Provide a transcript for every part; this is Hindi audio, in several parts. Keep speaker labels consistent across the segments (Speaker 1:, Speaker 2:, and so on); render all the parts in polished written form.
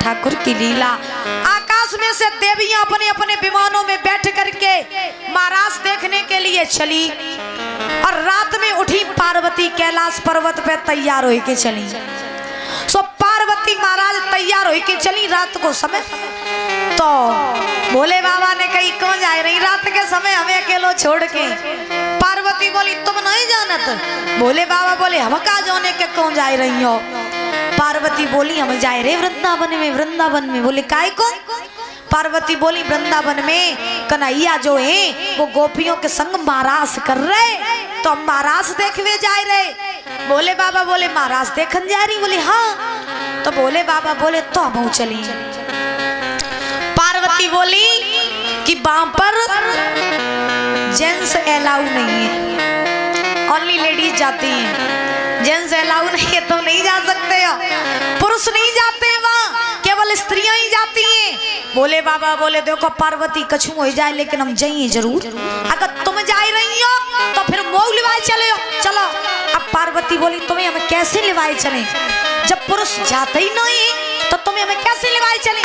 Speaker 1: ठाकुर की लीला। आकाश में से देवियां अपने अपने विमानों में बैठ करके महाराज देखने के लिए चली और रात में उठी पार्वती कैलाश पर्वत पे तैयार होके चली। सो पार्वती महाराज तैयार होके चली रात को समय। तो भोले बाबा ने कही कौन जा रही रात के समय हमें अकेलो छोड़ के। पार्वती बोली तुम नहीं जानत। भोले बाबा बोले हम कहा जाने के कौन जा रही हो। पार्वती बोली हम जाए रे वृंदावन में। वृंदावन में बोले काय को। पार्वती बोली वृंदावन में कन्हैया जो है वो गोपियों के संग महारास कर रहे, तो हम महारास देखने जा रहे। भोले बाबा बोले महाराज देखन जा रही। बोले हाँ। तो भोले बाबा बोले तो हम चली। पार्वती बोली कि वहां पर जेंट्स अलाउ नहीं है, ओनली लेडीज जाती हैं। जेंट्स अलाउ नहीं है तो नहीं जा सकते हो, पुरुष नहीं जाते हैं वहाँ, केवल स्त्रियां ही जाती हैं। भोले बाबा बोले देखो पार्वती कछु हो जाए लेकिन हम जाइए जरूर। अगर तुम जा रही हो तो फिर मोह लिवाए चले हो, चलो। अब पार्वती बोली तुम्हें हमें कैसे लिवाए चले, जब पुरुष जाते ही नहीं तो तुम्हें हमें कैसे लिवाए चले।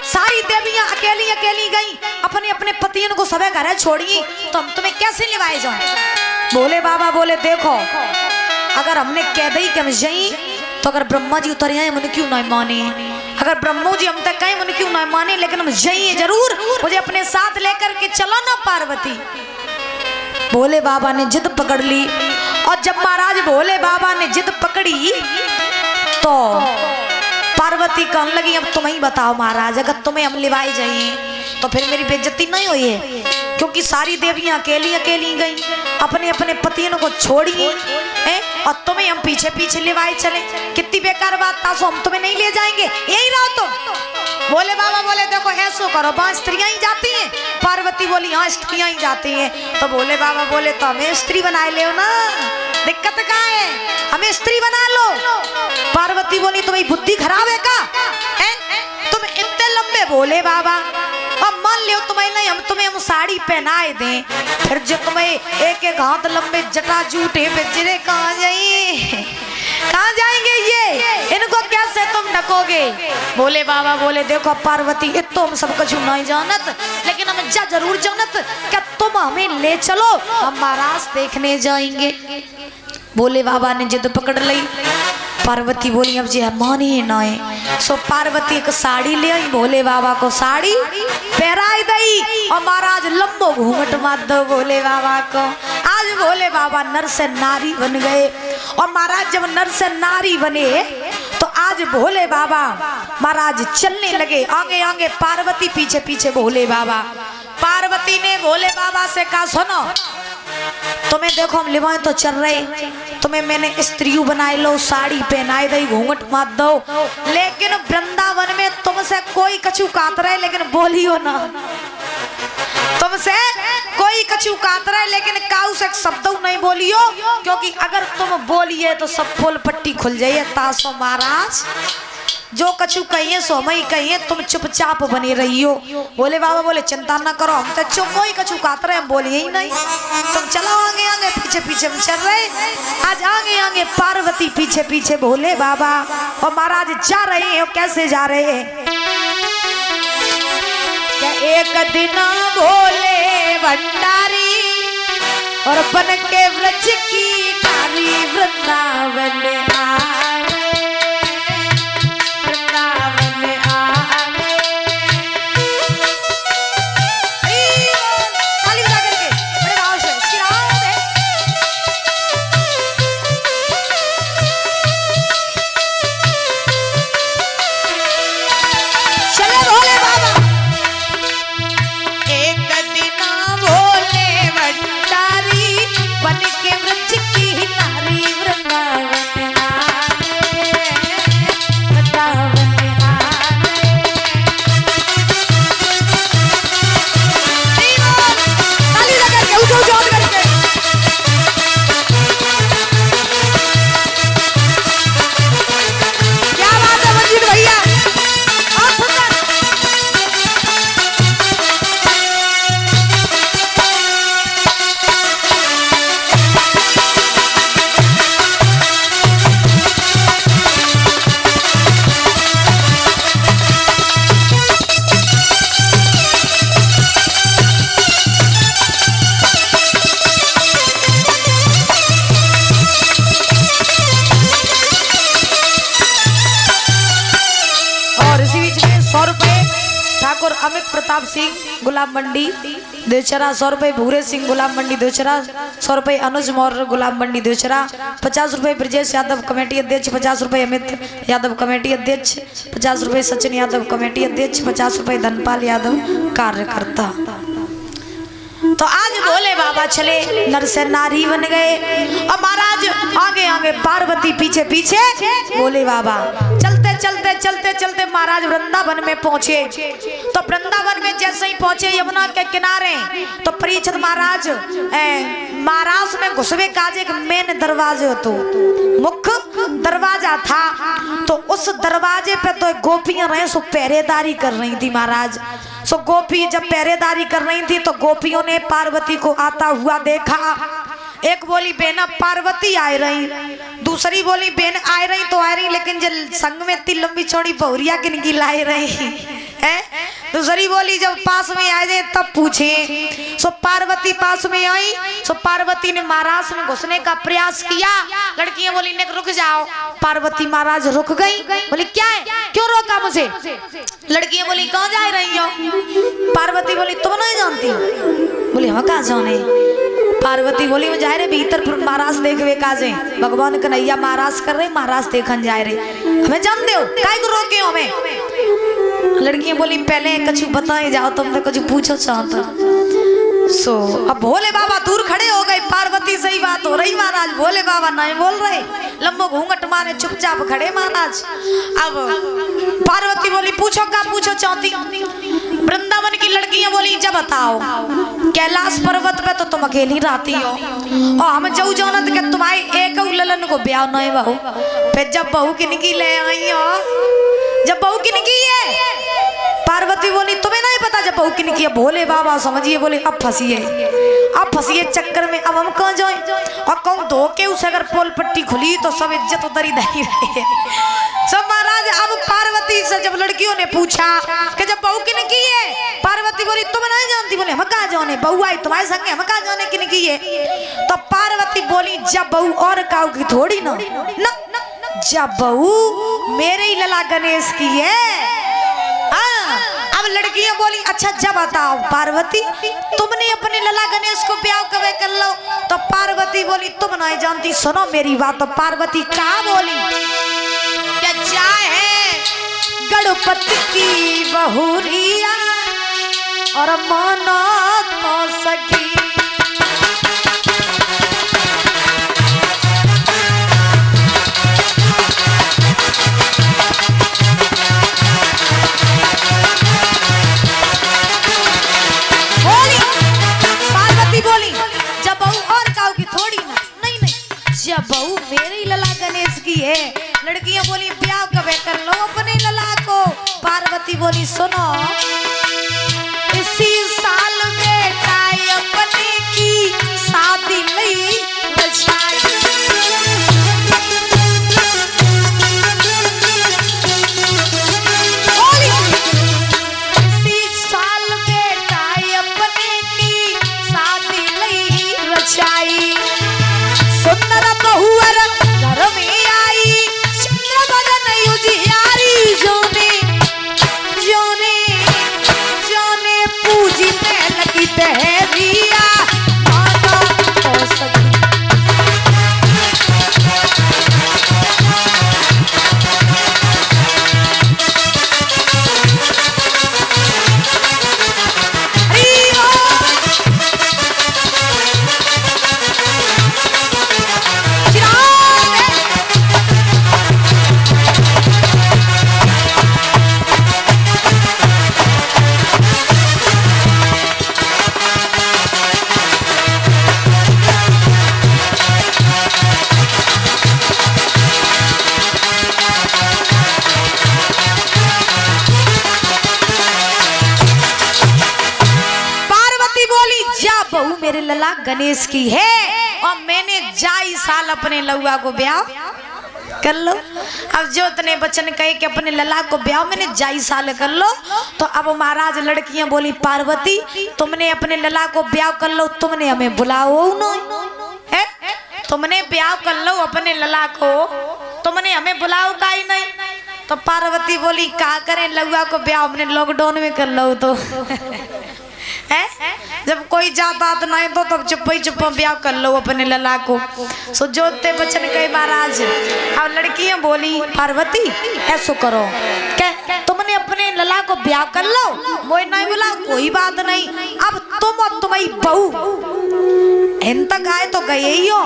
Speaker 1: सारी देवियां अकेली अकेली गई, अपने अपने पतियों को सब घर छोड़ी, तो हम तुम्हें कैसे लिवाए जाए। भोले बाबा बोले देखो अगर हमने कह दी कि हम जाई तो अगर ब्रह्मा जी उतर आए मुझे क्यों नहीं माने। अगर ब्रह्मो जी हम तक कहें मुझे क्यों नहीं माने, लेकिन हम जाइए जरूर, मुझे अपने साथ लेकर के चलो ना पार्वती। भोले बाबा ने जिद पकड़ ली। और जब महाराज भोले बाबा ने जिद पकड़ी तो पार्वती कहने लगी अब तुम ही बताओ महाराज, अगर तुम्हें हम लिवाई जाइए तो फिर मेरी बेइज्जती नहीं हुई है, क्योंकि सारी देवियां अकेली अकेली गई, अपने अपने पतियों को छोड़ी है, और तुम्हें हम पीछे पीछे लिवाए चले। कितनी बेकार बात था। सो हम तुम्हें नहीं ले जाएंगे, यही रहो तुम। भोले बाबा बोले देखो ऐसो करो, वहां स्त्रियां ही जाती हैं। पार्वती बोली हाँ स्त्रियां ही जाती हैं। तो भोले बाबा बोले तो हमें स्त्री बना ले ना, दिक्कत कहाँ है, हमें स्त्री बना लो। पार्वती बोली तुम्हारी बुद्धि खराब है का, तुम इतने लंबे भोले बाबा, अब मान लियो तुम्हें नहीं हम तुम्हें हम साड़ी पहनाए दें, फिर जो तुम्हें एक एक हाथ लंबे जटा जूटे बेचरे कहाँ जाइए, कहाँ जाएंगे ये, इनको कैसे तुम ढकोगे। भोले बाबा बोले देखो पार्वती ये तो हम सब कुछ नहीं जानत, लेकिन हम जा जरूर जानत, क्या तुम हमें ले चलो, हम महाराज देखने जाएंगे। भोले बाबा ने जिद पकड़ ली। पार्वती बोली अब जी मानी ही ना है। सो पार्वती एक साड़ी ले आई, भोले बाबा को साड़ी पहराई दई, और महाराज लंबो घूंघट मार दो भोले बाबा को। आज भोले बाबा नर से नारी बन गए। और महाराज जब नर से नारी बने तो आज भोले बाबा महाराज चलने लगे, आगे आगे पार्वती पीछे पीछे भोले बाबा। पार्वती ने भोले बाबा से कहा सुनो तुम्हें देखो हम लिवाए तो चल रहे, तुम्हें मैंने स्त्री बनाए लो, साड़ी पहनाए दई, घूंघट मार दो, लेकिन वृंदावन में तुमसे कोई कछु कात रहे लेकिन बोलियो ना, तुमसे कोई कछु कात रहे लेकिन काऊ से शब्द नहीं बोलियो, क्योंकि अगर तुम बोलिए तो सब फूल पट्टी खुल जाइए। तासो महाराज जो कछु कहिए सो हम ही कहिए, तुम चुपचाप बने रहियो। बोले बाबा बोले चिंता ना करो, हम तो चुप कोई कछु कात रहे हम बोलिए ही नहीं, तुम चलो आगे आगे पीछे पीछे हम चल रहे। आज आगे आगे पार्वती पीछे पीछे भोले बाबा, और महाराज जा रहे हैं। कैसे जा रहे हैं, क्या एक दिन भोले भंडारी और बन के व्रज की नारी वृंदावन बन के व्रज की नारी वृंदावन 100 रुपए ठाकुर अमित प्रताप सिंह गुलाब मंडी देवचरा। 100 रुपए भूरे सिंह गुलाब मंडी देवचरा। 100 रुपए अनुज मौर्य गुलाब मंडी देवचरा। 50 रुपए ब्रजेश यादव कमेटी अध्यक्ष। 50 रुपए अमित यादव कमेटी अध्यक्ष। 50 रुपए सचिन यादव कमेटी अध्यक्ष। 50 रुपए धनपाल यादव कार्यकर्ता। तो आज भोले बाबा चले नर से नारी बन गए और महाराज आगे आगे पार्वती पीछे पीछे भोले बाबा। चलते चलते चलते चलते महाराज वृंदावन में पहुंचे। तो वृंदावन में जैसे ही पहुंचे यमुना के किनारे तो परीक्षित महाराज महाराज में घुसवे काज एक मेन दरवाजे तो मुख्य दरवाजा था। तो उस दरवाजे पे तो गोपियां रहे सो पहरेदारी कर रही थी महाराज। सो गोपी जब पहरेदारी कर रही थी तो गोपियों ने पार्वती को आता हुआ देखा। एक बोली बेना पार्वती आ रही, दूसरी बोली बेन आ रही तो आ रही, लेकिन जब संग में इतनी लंबी चौड़ी बहुरिया किनकी लाई रही है। दूसरी बोली जब पास में आ जाए तब पूछे। सो पार्वती पास में आई। सो पार्वती ने महाराज में घुसने का प्रयास किया। लड़कियां बोली ने रुक जाओ। पार्वती महाराज रुक गई। बोली क्या है, क्यों रोका मुझे? लड़कियां बोली कहाँ जा रही हो? पार्वती बोली तुम नहीं जानती? बोली हम कहाँ जाने? पार्वती बोली मैं जा रहे भीतर महाराज देखवे काजे भगवान कन्हैया महाराज कर रहे महाराज देखन जा रहे। हमें जानते हो काय को रोके हो हमें? लड़कियां बोली पहले कछु बताए जाओ तुमने कुछ पूछो चाहता। सो अब भोले बाबा दूर खड़े हो गए। पार्वती सही बात हो रही महाराज, भोले बाबा नहीं बोल रहे, लंबो घूंघट मारे चुपचाप खड़े महाराज। अब पार्वती बोली पूछो क्या पूछो चाहती? वृंदावन की लड़कियां बोली जब बताओ कैलाश पर्वत पे तो तुम अकेली रहती हो और हम जाऊ जानत के तुम्हारे एक ललन को ब्याह नहीं बहू। फिर जब बहू किनकी ले आई हो, जब बहू किनकी है? पार्वती बोली तुम्हें नहीं पता जब बहू किनकी है? भोले बाबा समझिए बोले अब फंसिए, अब फंसिए चक्कर में। अब हम कहाँ जाए और कहूँ धो के उसे अगर पोल पट्टी खुली तो सब इज्जत उधर ही दही रहे सब महाराज। अब पार्वती से जब लड़कियों ने पूछा कि जब बहू किनकी है, पार्वती बोली तुम नहीं जानती? बोले हम कहाँ जाने, बहू आई तुम्हारे संग हम कहाँ जाने किनकी है? तो पार्वती बोली जब बहू और काऊ की थोड़ी ना, जब बहू मेरे ही लला गणेश की है। अब लड़कियां बोली अच्छा जब बताओ पार्वती तुमने अपने लला गणेश को ब्याह कब कर लो? तो पार्वती बोली तुम नहीं जानती, सुनो मेरी बात। तो पार्वती कहा बोली क्या चाहे गणपति की बहुरिया और मानो तो सकी। जब बहू मेरी लला गणेश की है। लड़कियां बोली ब्याह कबे कर लो अपने लला को। पार्वती बोली सुनो इसी साल बेटा अपने की शादी नहीं बचाई। इसी साल बेटा अपने की शादी नहीं बचाई। सुंदर बहुवर घर में आई चंद्र बदन युजियारी। जोने जोने जोने पूजी में लगी बहरिया मानो तो सकी। बहू मेरे लला गणेश की है और मैंने जाई साल अपने लौआ को ब्याह कर लो। अब जो इतने बचन कहे कि अपने लला को ब्याह मैंने जाई साल कर लो। तो अब महाराज लड़कियां बोली पार्वती तुमने अपने लला को ब्याह कर लो, तुमने हमें बुलाओ नहीं है? तुमने ब्याह कर लो अपने लला को, तुमने हमें बुलाओ का ही नहीं। तो पार्वती बोली का करें लौआ को ब्याह हमने लॉकडाउन में कर लो तो है जब कोई जात नहीं तो तब चुप ब्याह कर लो अपने लला को। सो जोते बचन कहे महाराज। अब लड़कियां बोली पार्वती ऐसो करो क्या तुमने अपने लला को ब्याह कर लो। मोई नहीं बोला कोई बात नहीं, अब तुम और तुम्हारी बहू इन तक आए तो गए ही हो,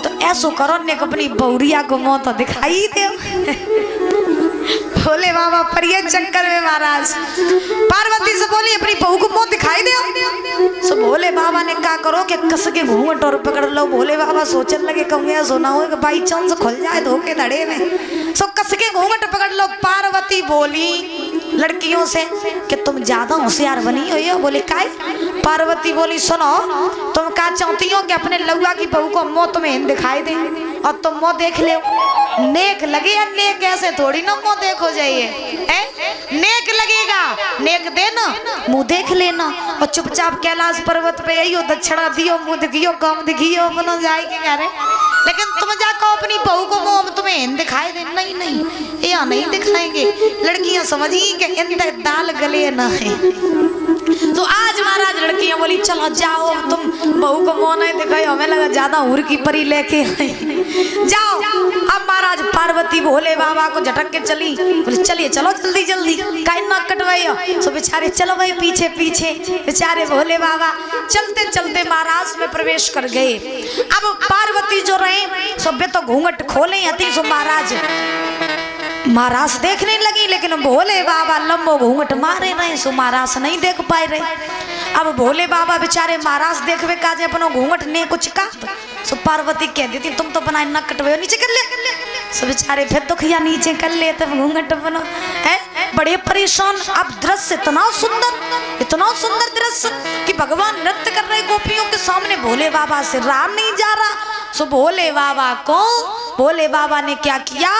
Speaker 1: तो ऐसो करो ने अपनी बहुरिया को मुंह तो दिखाई दे। भोले बाबा परिय चक्कर में महाराज पार्वती से बोली अपनी बहू को मुंह दिखाई दे। सो भोले बाबा ने क्या करो कि कस के घूंघट और पकड़ लो। भोले बाबा सोचने लगे कहूँगा सोना हो बाई चांस खुल जाए धोखे धड़े में। सो कस के घूंघट पकड़ लो। पार्वती बोली लड़कियों से कि तुम ज्यादा होशियार बनी हुई हो। बोले काय? पार्वती बोली सुनो तुम क्या चाहती हो कि अपने लौआ की बहू को मुंह तुम्हें दिखाई दे और तुम मुंह देख ले नेक लगे या नेक ऐसे थोड़ी ना मुंह देखो जाइए नेक लगेगा नेक देना मुंह देख लेना और चुपचाप कैलाश पर्वत पे यही हो दक्षिणा दियो मुंह दिखियो काम दिखियो अपना जाएगी करे। लेकिन तुम जाकर अपनी बहू को मुंह तुम्हें दिखाई दे नहीं नहीं या नहीं दिखाएंगे। लड़कियां समझी कि इंदर दाल गले ना है। तो आज महाराज लड़कियां बोली चलो जाओ तुम बहू को मुंह नहीं दिखाई हमें लगा ज्यादा हुर की परी लेके जाओ। अब महाराज पार्वती भोले बाबा को झटक के चली बोले चलिए चलो जल्दी जल्दी काई ना कटवाइयो। सो बेचारे चलो भाई पीछे पीछे बेचारे भोले बाबा चलते चलते महाराज में प्रवेश कर गए। अब पार्वती जो रहे सब तो घूंघट खोले हती। सो महाराज देखने लगी लेकिन भोले बाबा लंबो घूंघट मारे रहे। सो महाराज नहीं देख पाए रहे। अब भोले बाबा बेचारे महाराज देखवे काजे अपनो घूंघट ने कुछ का। सो पार्वती कह देती तुम तो बनाए न कटवे नीचे कर ले। सो बेचारे फिर तो खिया नीचे कर ले तब घूंघट बनो है बड़े परेशान। अब दृश्य इतना सुंदर दृश्य कि भगवान नृत्य कर रहे गोपियों के सामने भोले बाबा से रहा नहीं जा रहा। सो भोले बाबा ने क्या किया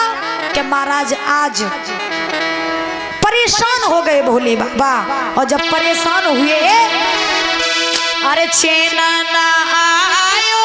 Speaker 1: कि महाराज आज परेशान हो गए भोले बाबा। और जब परेशान हुए अरे चैन ना आयो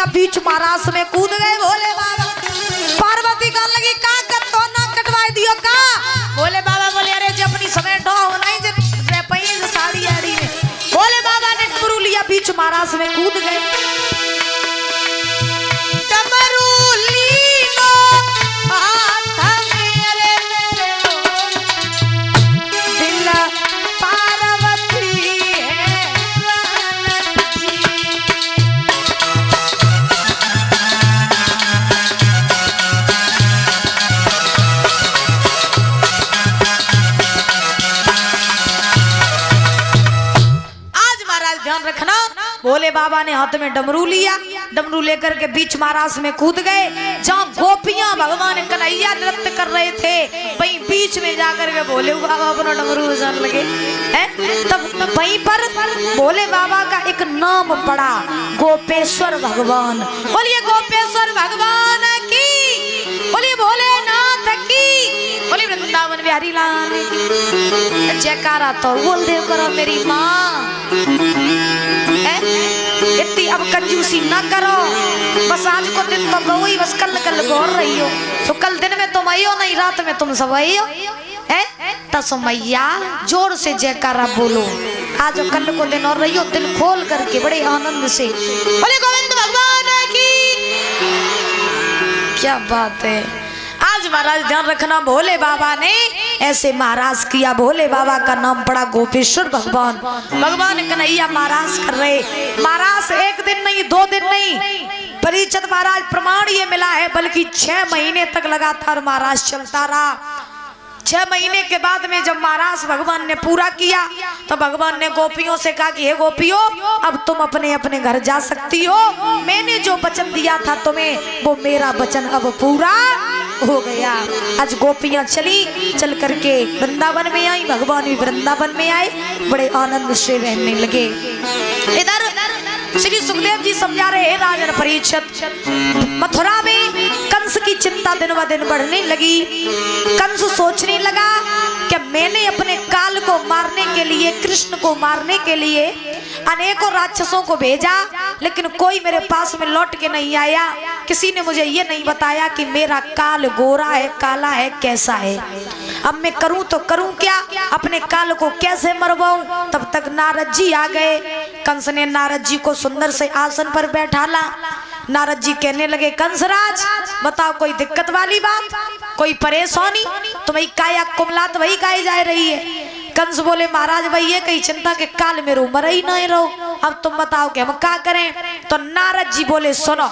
Speaker 1: बीच महाराज में कूद गए भोले बाबा। पार्वती कहने लगी का तो ना कटवाई दियो का। भोले बाबा बोले अरे जब अपनी समय ढो नहीं जे पहिए साड़ी आड़ी में। भोले बाबा ने डमरू लिया बीच महाराज में कूद गए। डमरू लीनो हाथ मेरे दिल पार्वती है रखना। भोले बाबा ने हाथ में डमरू लिया, डमरू लेकर के बीच महाराज में कूद गए जहाँ गोपियां भगवान कन्हैया नृत्य कर रहे थे। वहीं बीच में जाकर के भोले बाबा अपना डमरू बजाने लगे हैं। तब वहीं पर भोले बाबा का एक नाम पड़ा गोपेश्वर भगवान। बोलिए गोपेश्वर भगवान की, बोलिए भोलेनाथ की, बोलिए वृंदावन बिहारी लाल की जयकारा। तो बोल देव करो मेरी माँ इतनी अब कंजूसी ना करो। बस आज को दिन तो गई बस कल गौर रही हो। तो कल दिन में तुम आई हो नहीं रात में तुम सब आई हो तो मैया जोर से जयकारा बोलो। आज कल को दिन और रही हो दिल खोल करके बड़े आनंद से बोले गोविंद भगवान की। क्या बात है। आज महाराज ध्यान रखना भोले बाबा ने ऐसे महाराज किया। भोले बाबा का नाम पड़ा गोपेश्वर भगवान। भगवान कन्हैया महाराज कर रहे। महाराज एक दिन नहीं 2 दिन नहीं परीक्षित महाराज प्रमाण ये मिला है, बल्कि 6 महीने तक लगातार महाराज चलता रहा। 6 महीने के बाद में जब महाराज भगवान ने पूरा किया तो भगवान ने गोपियों से कहा कि हे गोपियों, अब तुम अपने अपने घर जा सकती हो। मैंने जो वचन दिया था तुम्हें वो मेरा वचन अब पूरा हो गया। आज गोपियां चल करके वृंदावन में आई, भगवान भी वृंदावन में आए, बड़े आनंद से रहने लगे। इधर श्री सुखदेव जी समझा रहे हैं राजन परीक्षित, मथुरा में कंस की चिंता दिन ब दिन बढ़ने लगी। कंस सोचने लगा कि मैंने अपने काल को मारने के लिए, कृष्ण को मारने के लिए अनेकों राक्षसों को भेजा, लेकिन कोई मेरे पास में लौट के नहीं आया। किसी ने मुझे ये नहीं बताया कि मेरा काल गोरा है, काला है, कैसा है। अब मैं करूं तो करूं क्या, अपने काल को कैसे मरवाऊं। तब तक नारद जी आ गए। कंस ने नारद जी को सुंदर से आसन पर बैठाला। नारद जी कहने लगे, कंसराज बताओ कोई दिक्कत वाली बात, कोई परेशानी, तुम्हें काया कुमलात वही गाई जा रही है। कंस बोले, महाराज भाई ये कहीं चिंता के काल में मर ही नहीं रहो, अब तुम बताओ कि हम क्या करें। तो नारद जी बोले, सुनो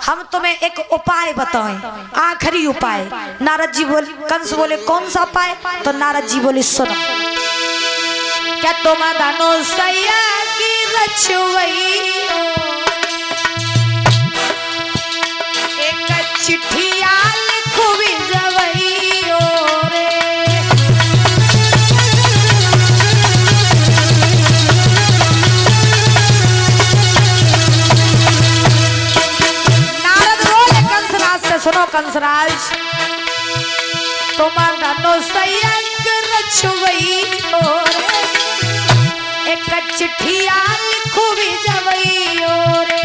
Speaker 1: हम तुम्हें एक उपाय बताएं, आखिरी उपाय। नारद जी बोले, कंस बोले कौन सा उपाय। तो नारद जी बोले, सुनो क्या तुम धनुषया की रचवई एक चिट्ठिया लिखो भिजवई रे। सुनो कंसराज, तुम धनुषया रचवई एक चिट्ठिया लिखो भिजवई रे।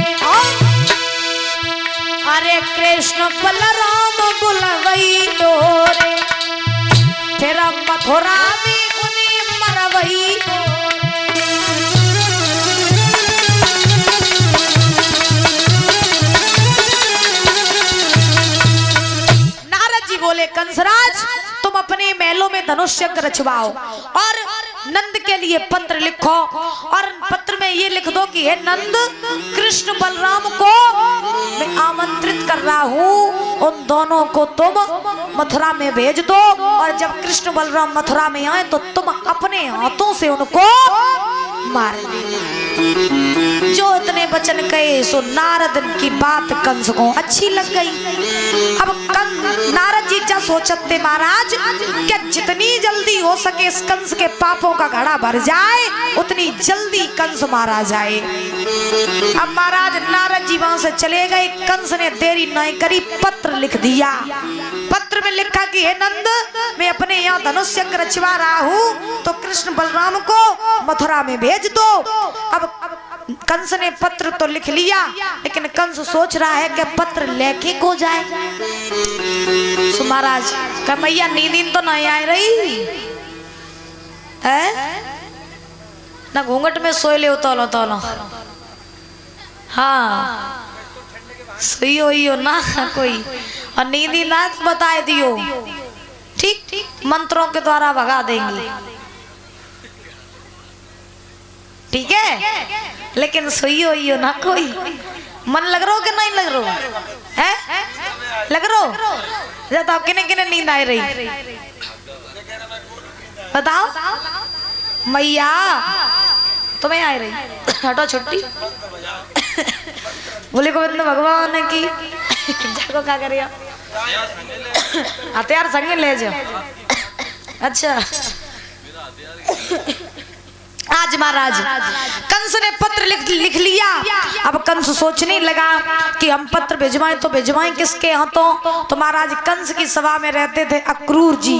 Speaker 1: अरे कृष्ण बलराम बुलवई रे, फिर मथुरा में उन्हें मरवई। बोले, कंसराज तुम अपने महलों में धनुष्य रचवाओ और नंद के लिए पत्र लिखो, और पत्र में ये लिख दो कि हे नंद, कृष्ण बलराम को मैं आमंत्रित कर रहा हूँ, उन दोनों को तुम मथुरा में भेज दो, और जब कृष्ण बलराम मथुरा में आए तो तुम अपने हाथों से उनको मार देना। जो इतने वचन कहे सो नारद की बात कंस को अच्छी लग गई। अब नारद जी क्या सोचते, महाराज क्या जितनी जल्दी हो सके इस कंस के पापों का घड़ा भर जाए, उतनी जल्दी कंस मारा जाए। अब महाराज नारद जी वहां से चले गए। कंस ने देरी नहीं करी, पत्र लिख दिया। पत्र में लिखा कि हे नंद, मैं अपने यहाँ धनुष्य रचवा रहा हूँ, तो कृष्ण बलराम को मथुरा में भेज दो। अब कंस ने पत्र तो लिख लिया, लेकिन कंस सोच रहा है कि पत्र लेके को जाए। सो महाराज का मैया नींद तो नहीं आ रही है ना, घूंघट में सोए ले तोलो तोलो। हाँ सोई हो ना कोई, और नींद ना बता दियो, ठीक मंत्रों के द्वारा भगा देंगे, ठीक है। लेकिन सोई हो ना कोई, मन लग रहा हो कि नहीं लग रहा है, लग रहा हो। बताओ किने किने नींद आ रही, बताओ मैया तुम्हें आ रही। हटो छुट्टी बोले गोविंद भगवान की जाको क्या करिए, हथियार संगे ले जाओ। अच्छा आज महाराज कंस ने पत्र लिख लिया। अब कंस सोचने लगा कि हम पत्र भिजवाएं तो भिजवाएं किसके हाथों। तो महाराज कंस की सभा में रहते थे अक्रूर जी।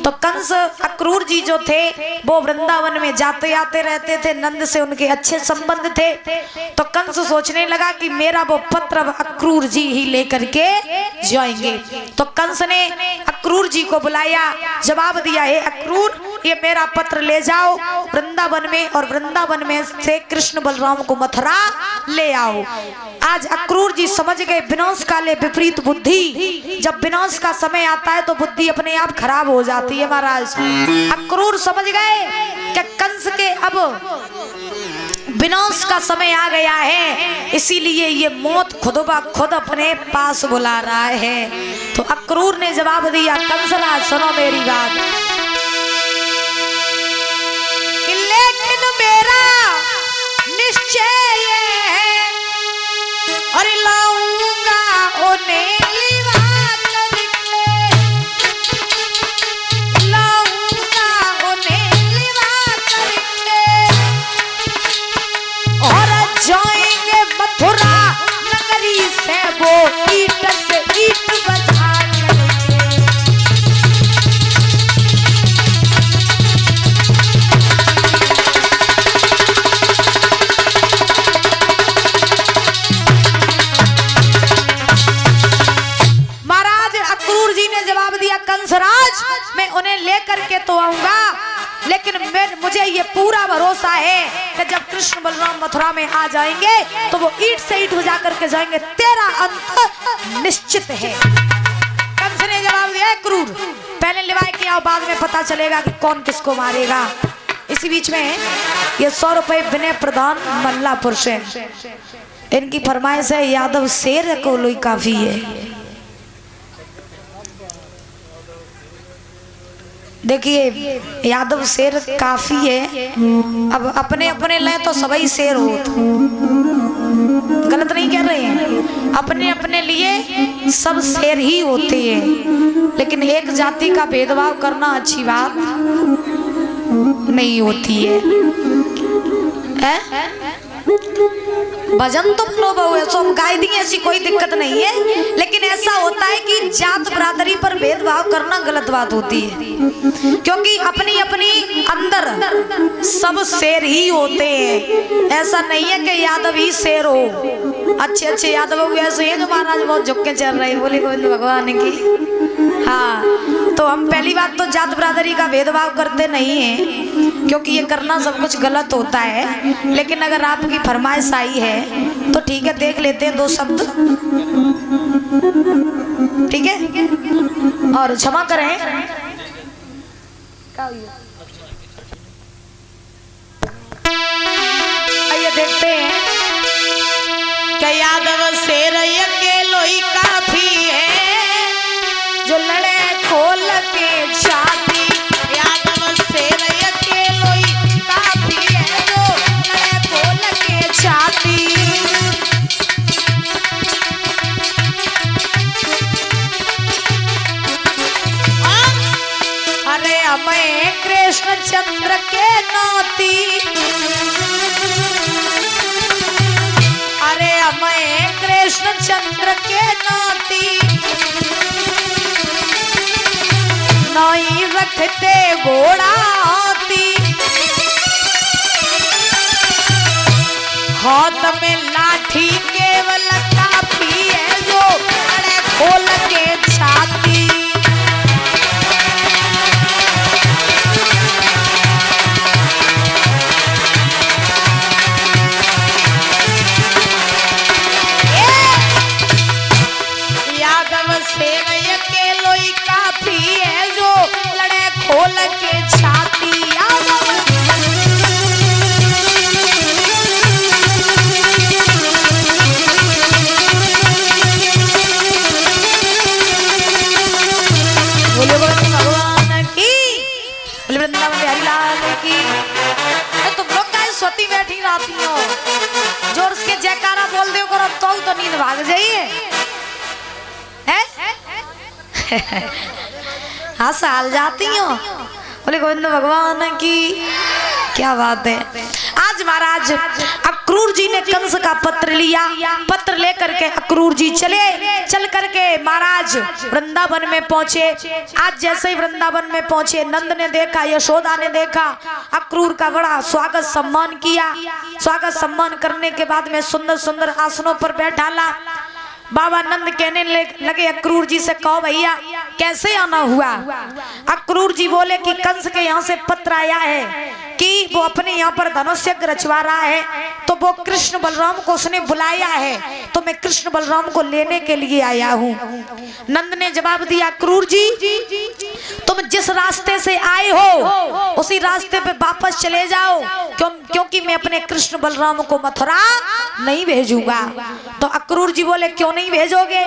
Speaker 1: तो कंस अक्रूर जी जो थे वो वृंदावन में जाते आते रहते थे, नंद से उनके अच्छे संबंध थे। तो कंस सोचने लगा कि मेरा वो पत्र अक्रूर जी ही लेकर के जाएंगे। तो कंस ने अक्रूर जी को बुलाया, जवाब दिया, है अक्रूर ये मेरा पत्र ले जाओ वृंदावन में, और वृंदावन में से कृष्ण बलराम को मथुरा ले आओ। आज अक्रूर जी समझ गए विनाश काले विपरीत बुद्धि, जब विनाश का समय आता है तो बुद्धि अपने आप खराब हो जाती है। महाराज अक्रूर समझ गए कि कंस के अब विनाश का समय आ गया है, इसीलिए ये मौत खुद ब खुद अपने पास बुला रहा है। तो अक्रूर ने जवाब दिया, कंसराज सुनो मेरी बात, कि लेकिन मेरा निश्चय ये है और लाऊंगा उन्हें लिवा करके, लाऊंगा उन्हें लिवा करके, और जाएंगे मथुरा नगरी से वो ईट से ईट बजा करके। महाराज अक्रूर जी ने जवाब दिया, कंसराज मैं उन्हें लेकर के तो आऊंगा, लेकिन मुझे ये पूरा भरोसा है कि जब कृष्ण बलराम मथुरा में आ जाएंगे तो वो ईट से ईट बजा करके जाएंगे, तेरा अंत निश्चित है। कंस ने जवाब दिया, क्रूर पहले लिवाए के आओ, बाद में पता चलेगा कि कौन किसको मारेगा। इसी बीच में ये 100 रुपए विनय प्रधान मल्लापुर से, इनकी फरमाइश है, यादव शेर को लोई काफी है। देखिए यादव शेर काफी है, अब अपने अपने ले तो सभी शेर हो, गलत नहीं कह रहे हैं, अपने अपने लिए सब शेर ही होते हैं, लेकिन एक जाति का भेदभाव करना अच्छी बात नहीं होती है। भजन तो बोलो बहु है, सो गाय दी, ऐसी कोई दिक्कत नहीं है, लेकिन ऐसा होता है कि जात बरादरी पर भेदभाव करना गलत बात होती है, क्योंकि अपनी अपनी अंदर सब शेर ही होते हैं। ऐसा नहीं है कि यादव ही शेर हो, अच्छे अच्छे यादव ऐसे हैं जो महाराज बहुत झुक के चल रहे हैं, बोले गोविंद भगवान की। हाँ, तो हम पहली बात तो जात बरादरी का भेदभाव करते नहीं हैं, क्योंकि ये करना सब कुछ गलत होता है, लेकिन अगर आपकी फरमाइश आई है तो ठीक है, देख लेते हैं 2 शब्द, ठीक है, और क्षमा करें। आइए देखते हैं, क्या यादव शेर अकेलो ही काफी है, जो लड़े खोल के छाती, यादव शेर अकेलो ही काफी है, जो लड़े खोल के छाती। अरे हमें कृष्ण चंद्र के नाती, अरे हमें कृष्ण चंद्र के नाती, नहीं रखते घोड़ा हाथी, हाथ में लाठी केवल काफी है, जो लड़े खोल के छाती। यादव शेर अकेलो ही काफी है, जो लड़े खोल के छाती। यादव बोले भगवान की, बोले वृंदावन बिहारी लाल की। तुम लोग का सोती बैठी रहती हो, जोर से जयकारा बोल दो करो तो नींद भाग जाइए। हाँ, साल जाती हो, बोले गोविंद भगवान की, क्या बात है। आज महाराज अक्रूर जी ने कंस का पत्र लिया, पत्र लेकर के अक्रूर जी चल करके महाराज वृंदावन में पहुंचे। आज जैसे ही वृंदावन में पहुंचे, नंद ने देखा, यशोदा ने देखा, अक्रूर का बड़ा स्वागत सम्मान किया। स्वागत सम्मान करने के बाद में सुंदर सुंदर आसनों पर बैठाला। बाबा नंद कहने लगे अक्रूर जी से, कहो भैया कैसे आना हुआ। अक्रूर जी बोले कि कंस के यहाँ से पत्र आया है कि वो अपने यहाँ पर धनुष्य रचवा रहा है, तो वो कृष्ण बलराम को उसने बुलाया है, तो मैं कृष्ण बलराम को लेने के लिए आया हूँ। नंद ने जवाब दिया, अक्रूर जी तुम जिस रास्ते से आए हो उसी रास्ते पे वापस चले जाओ, क्योंकि मैं अपने कृष्ण बलराम को मथुरा नहीं भेजूंगा। तो अक्रूर जी बोले क्यों नहीं भेजोगे?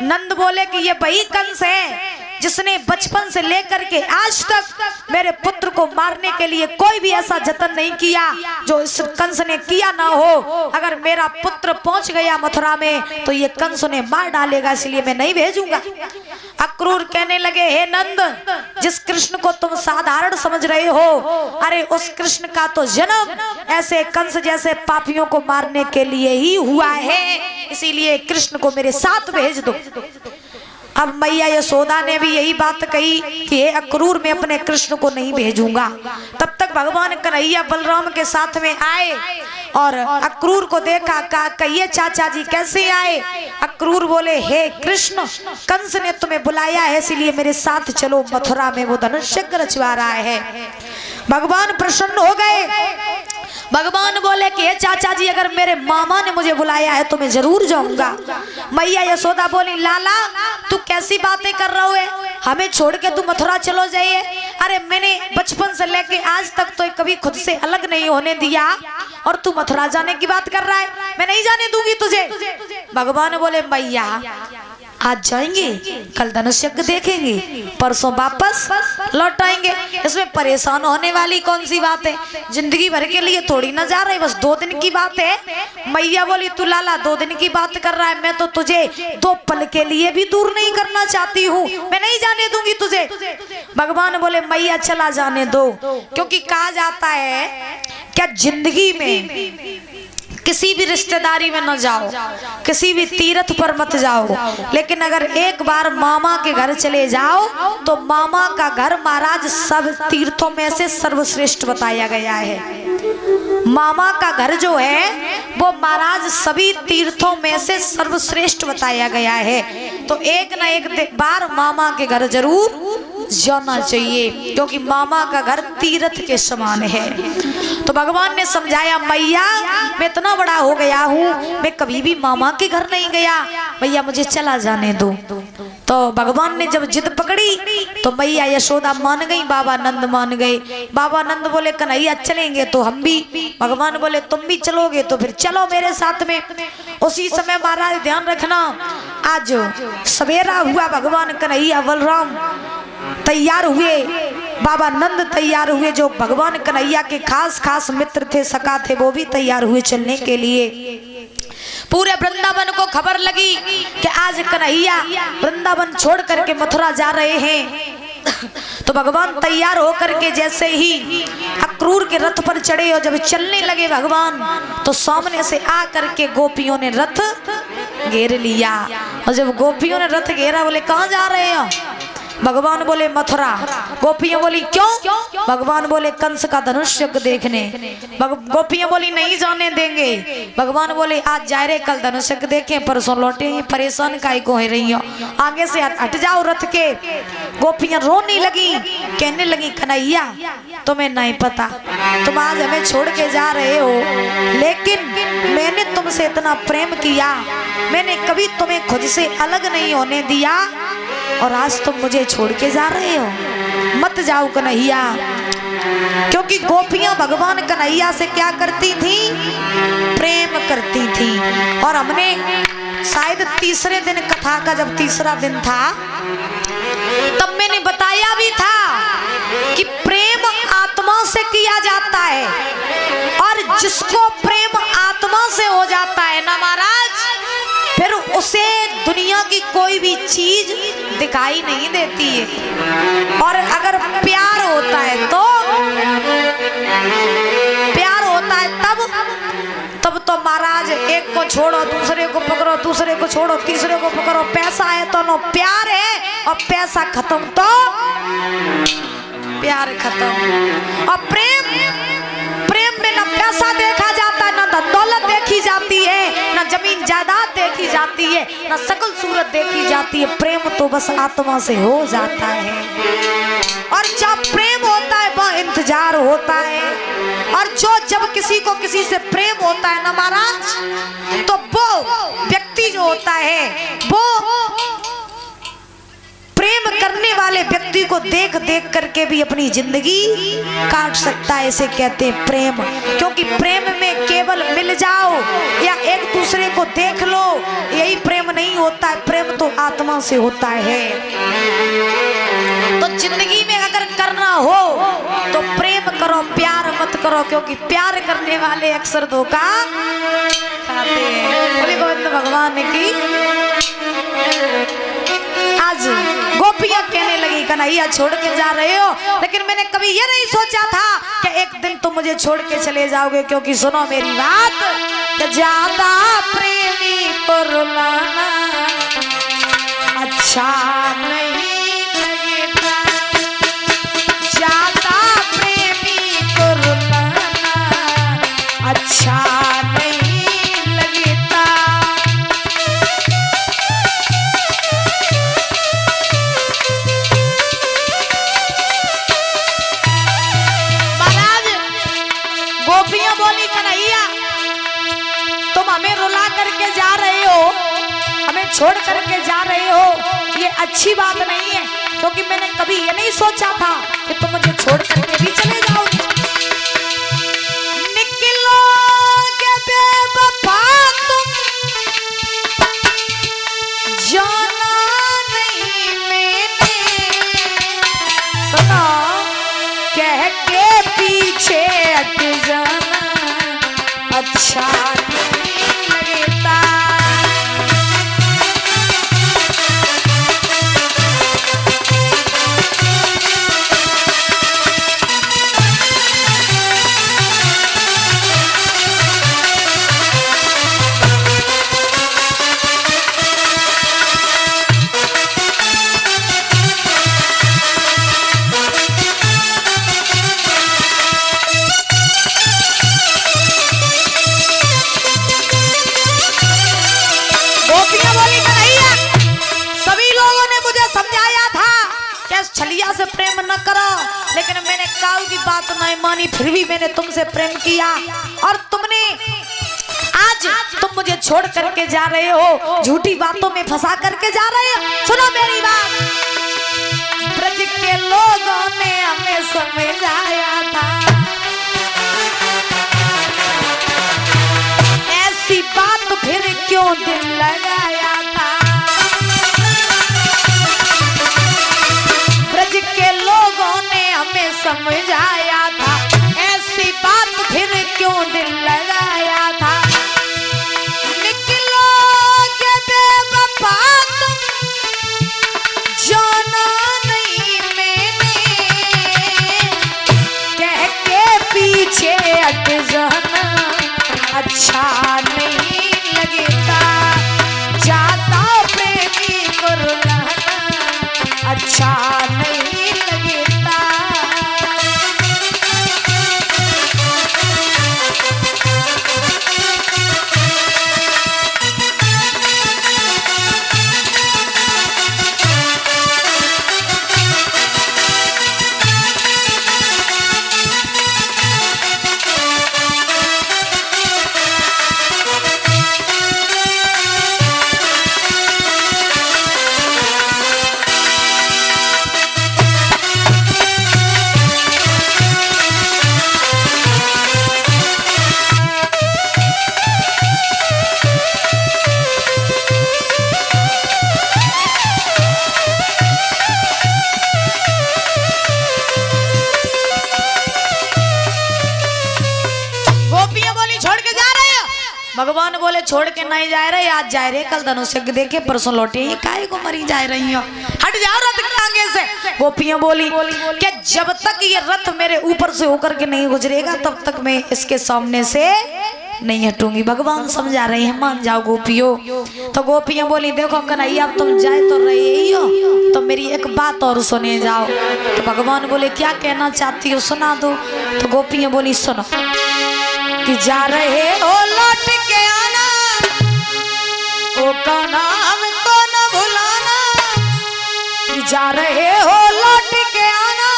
Speaker 1: नंद बोले कि ये वही कंस है जिसने बचपन से लेकर के आज तक मेरे पुत्र को मारने के लिए कोई भी ऐसा जतन नहीं किया जो इस कंस ने किया ना हो। अगर मेरा पुत्र पहुंच गया मथुरा में तो ये कंस उन्हें मार डालेगा, इसलिए मैं नहीं भेजूंगा। अक्रूर कहने लगे, हे नंद, जिस कृष्ण को तुम साधारण समझ रहे हो, अरे उस कृष्ण का तो जन्म ऐसे कंस जैसे पापियों को मारने के लिए ही हुआ है, इसीलिए कृष्ण को मेरे साथ भेज दो। अब मैया यशोदा ने भी यही बात कही कि हे अक्रूर, मैं अपने कृष्ण को नहीं भेजूंगा। तब तक भगवान कन्हैया बलराम के साथ में आए और अक्रूर को देखा, कहा कहिए चाचा जी कैसे आए? अक्रूर बोले, हे कृष्ण, कंस ने तुम्हें बुलाया है, इसीलिए मेरे साथ चलो, मथुरा में वो धनुष यज्ञ रचवा रहा है। भगवान प्रसन्न हो गए। भगवान बोले कि चाचा जी, अगर मेरे मामा ने मुझे बुलाया है तो मैं जरूर जाऊंगा। मैया यशोदा बोली, लाला तू कैसी बातें कर रहा है, हमें छोड़ के तू मथुरा चलो जाइए। अरे मैंने बचपन से लेके आज तक तो कभी खुद से अलग नहीं होने दिया और तू मथुरा जाने की बात कर रहा है, मैं नहीं जाने दूंगी तुझे। भगवान बोले, मैया आज जाएंगे, कल धनुष यज्ञ देखेंगे, परसों वापस लौट आएंगे, इसमें परेशान होने वाली कौन सी बात है? जिंदगी भर के लिए थोड़ी ना जा रहे, बस 2 दिन की बात है। मैया बोली, तू लाला 2 दिन की बात कर रहा है, मैं तो तुझे 2 पल के लिए भी दूर नहीं करना चाहती हूँ, मैं नहीं जाने दूंगी तुझे। भगवान बोले, मैया चला जाने दो, क्योंकि कहा जाता है क्या जिंदगी में किसी भी रिश्तेदारी में न जाओ, किसी भी तीर्थ पर मत जाओ, लेकिन अगर एक बार मामा के घर चले जाओ तो मामा का घर महाराज सब तीर्थों में से सर्वश्रेष्ठ बताया गया है। मामा का घर जो है वो महाराज सभी तीर्थों में से सर्वश्रेष्ठ बताया गया है। तो एक न एक बार मामा के घर जरूर जाना चाहिए, क्योंकि मामा का घर तीर्थ के समान है। तो भगवान ने समझाया, मैया मैं इतना बड़ा हो गया हूँ, मैं कभी भी मामा के घर नहीं गया, मैया मुझे चला जाने दो। तो भगवान ने जब जिद पकड़ी तो मैया यशोदा मान गई, बाबा नंद मान गए। बाबा नंद बोले, कन्हैया चलेंगे तो हम भी। भगवान बोले, तुम भी चलोगे तो फिर चलो मेरे साथ में। उसी समय महाराज ध्यान रखना, आज सवेरा हुआ, भगवान कन्हैया बलराम तैयार हुए, बाबा नंद तैयार हुए, जो भगवान कन्हैया के खास खास मित्र थे, सखा थे, वो भी तैयार हुए चलने के लिए। पूरे वृंदावन को खबर लगी कि आज कन्हैया वृंदावन छोड़ करके मथुरा जा रहे हैं। तो भगवान तैयार होकर के जैसे ही अक्रूर के रथ पर चढ़े और जब चलने लगे भगवान, तो सामने से आ करके गोपियों ने रथ घेर लिया। और जब गोपियों ने रथ घेरा, बोले कहाँ जा रहे हो? भगवान बोले मथुरा। गोपियां बोली क्यों? भगवान बोले कंस का धनुष यज्ञ देखने। गोपियां बोली नहीं जाने देंगे। भगवान बोले आज जा रहे, कल धनुष यज्ञ देखें, परसों लौटे, परेशान काहे को हो रही हो, आगे से हट जाओ रथ के। गोपियां रोने लगी, कहने लगी कन्हैया तुम्हें नहीं पता, तुम आज हमें छोड़ के जा रहे हो, लेकिन मैंने तुमसे इतना प्रेम किया, मैंने कभी तुम्हें खुद से अलग नहीं होने दिया, और आज तुम मुझे छोड़ के जा रहे हो, मत जाओ कन्हैया। क्योंकि गोपियां भगवान कन्हैया से क्या करती थी? प्रेम करती थी। और हमने शायद तीसरे दिन कथा का जब तीसरा दिन था तब मैंने बताया भी था कि प्रेम आत्मा से किया जाता है, और जिसको प्रेम आत्मा से हो जाता है ना महाराज, फिर उसे दुनिया की कोई भी चीज दिखाई नहीं देती है। और अगर प्यार होता है तो तब तो महाराज एक को छोड़ो दूसरे को पकड़ो, दूसरे को छोड़ो तीसरे को पकड़ो, पैसा है तो नो प्यार है, और पैसा खत्म तो प्यार खत्म। और प्रेम में ना पैसा देखा जाता है, ना दौलत देखी जाती है, ना जमीन जायदाद देखी जाती है, ना शकल सूरत देखी जाती है। प्रेम तो बस आत्मा से हो जाता है, और जब प्रेम होता है वह इंतजार होता है। और जब किसी को किसी से प्रेम होता है ना महाराज, तो वो व्यक्ति जो होता है वो प्रेम करने वाले व्यक्ति को देख देख करके भी अपनी जिंदगी काट सकता है। इसे कहते हैं प्रेम। क्योंकि प्रेम में केवल मिल जाओ या एक दूसरे को देख लो, यही प्रेम नहीं होता है। प्रेम तो आत्मा से होता है। तो जिंदगी में अगर करना हो तो प्रेम करो, प्यार मत करो। क्योंकि प्यार करने वाले अक्सर धोखा खाते हैं। बोले गोविंद भगवान की। आज गोपियां कहने लगी कन्हैया छोड़ के जा रहे हो, लेकिन मैंने कभी ये नहीं सोचा था कि एक दिन तुम मुझे छोड़ के चले जाओगे। क्योंकि सुनो मेरी बात, कि ज्यादा प्रेमी को रुलाना अच्छा नहीं लगेगा। ज्यादा प्रेमी को रुलाना अच्छा नहीं लगेगा। गोपियां बोली कन्हैया तुम हमें रुला करके जा रहे हो, हमें छोड़ करके जा रहे हो, ये अच्छी बात नहीं है। क्योंकि मैंने कभी ये नहीं सोचा था कि तुम मुझे छोड़ करके भी चले जाओगे। निकलोगे बेवफा तुम, जाना नहीं मैंने। सुनो कह के पीछे हट जाना अच्छा नहीं लगता। छलिया से प्रेम न करो, लेकिन मैंने काऊ की बात नहीं मानी, फिर भी मैंने तुमसे प्रेम किया। और तुमने आज तुम मुझे छोड़ करके जा रहे हो, झूठी बातों में फंसा करके जा रहे हो। सुनो मेरी बात, ब्रज के लोगों ने हमें समझाया था, ऐसी बात फिर क्यों दिल लगाया था। के लोगों ने हमें समझाया था, ऐसी बात फिर क्यों दिल लगाया था। निकलोगे बेवफा तुम, जाना नहीं मैंने। कह के पीछे हट जाना अच्छा नहीं लगता। ज्यादा प्रेमी को रुलाना अच्छा नहीं लगता। भगवान बोले छोड़ के नहीं जा रहे, आज जा रहे, कल धनुष देखे परसों लौटे, ये काहे को मरी जा रही हो, हट जाओ रथ के आगे से। गोपियां बोली कि जब तक ये रथ मेरे ऊपर से होकर के नहीं गुजरेगा तब तक मैं इसके सामने से नहीं हटूंगी। भगवान समझा रहे हैं, मान जाओ गोपियों। तो गोपियां बोली देखो कन्हैया तुम जाए तो रहे ही हो, तो मेरी एक बात और सुने जाओ। तो भगवान बोले क्या कहना चाहती हो, सुना दो। तो गोपियां बोली सुनो, कि जा रहे हो लौट के आना, ओ का नाम को न भुलाना। कि जा रहे हो लौट के आना,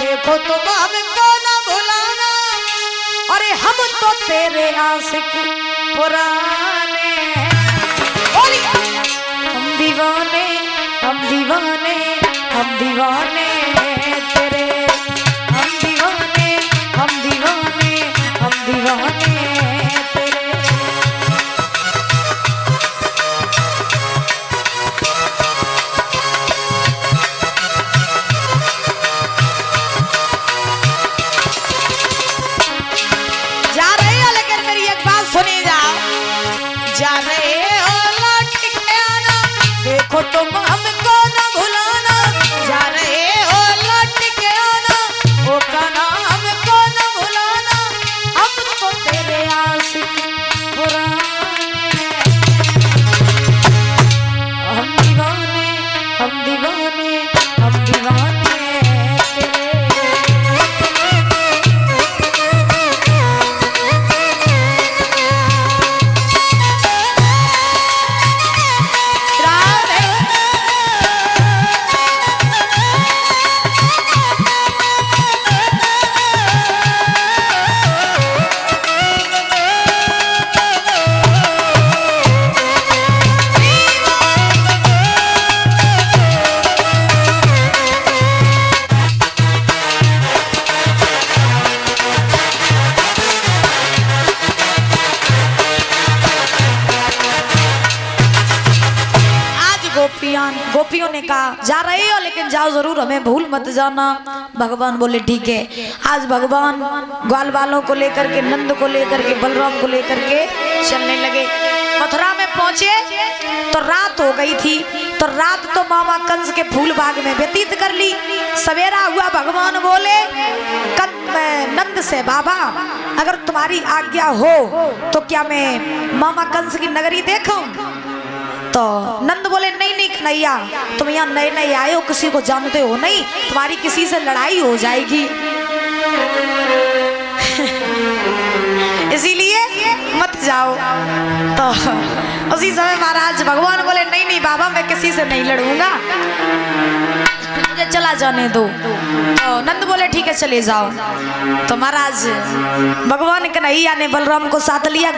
Speaker 1: देखो तुम हमको न भुलाना। अरे हम तो तेरे आशिक पुराने, हम दीवाने हम दीवाने तेरे, हम दीवाने हम दीवाने हम दीवाने तेरे। जा रहे हो लेकिन मेरी एक बात सुनी जाओ, जा रहे हो लौट के आना, देखो तुम हमको न भुलाना। जा रहे हो लौट के आना, ओ काना हमको न भुलाना, हम तो तेरे आशिक पुराने। हम दीवाने हम दीवाने हम दीवाने तेरे। गोपियों ने कहा जा रहे हो लेकिन जाओ जरूर, हमें भूल मत जाना। भगवान बोले ठीक है। आज भगवान ग्वाल वालों को लेकर के, नंद को लेकर के, बलराम को लेकर के चलने लगे। मथुरा में पहुंचे तो रात हो गई थी। तो रात तो मामा कंस के फूल बाग में व्यतीत कर ली। सवेरा हुआ, भगवान बोले नंद से, बाबा अगर तुम्हारी आज्ञा हो तो क्या मैं मामा कंस की नगरी देखूं? तो नंद बोले नहीं नहीं कन्हैया, तुम यहाँ नए नए आए हो, किसी को जानते हो नहीं, तुम्हारी किसी से लड़ाई हो जाएगी, इसीलिए मत जाओ। तो उसी समय महाराज भगवान बोले नहीं नहीं बाबा, मैं किसी से नहीं लड़ूंगा, मुझे चला जाने दो। तो नंद बोले ठीक है चले जाओ। तो महाराज भगवान कन्हैया ने बलराम को साथ लिया।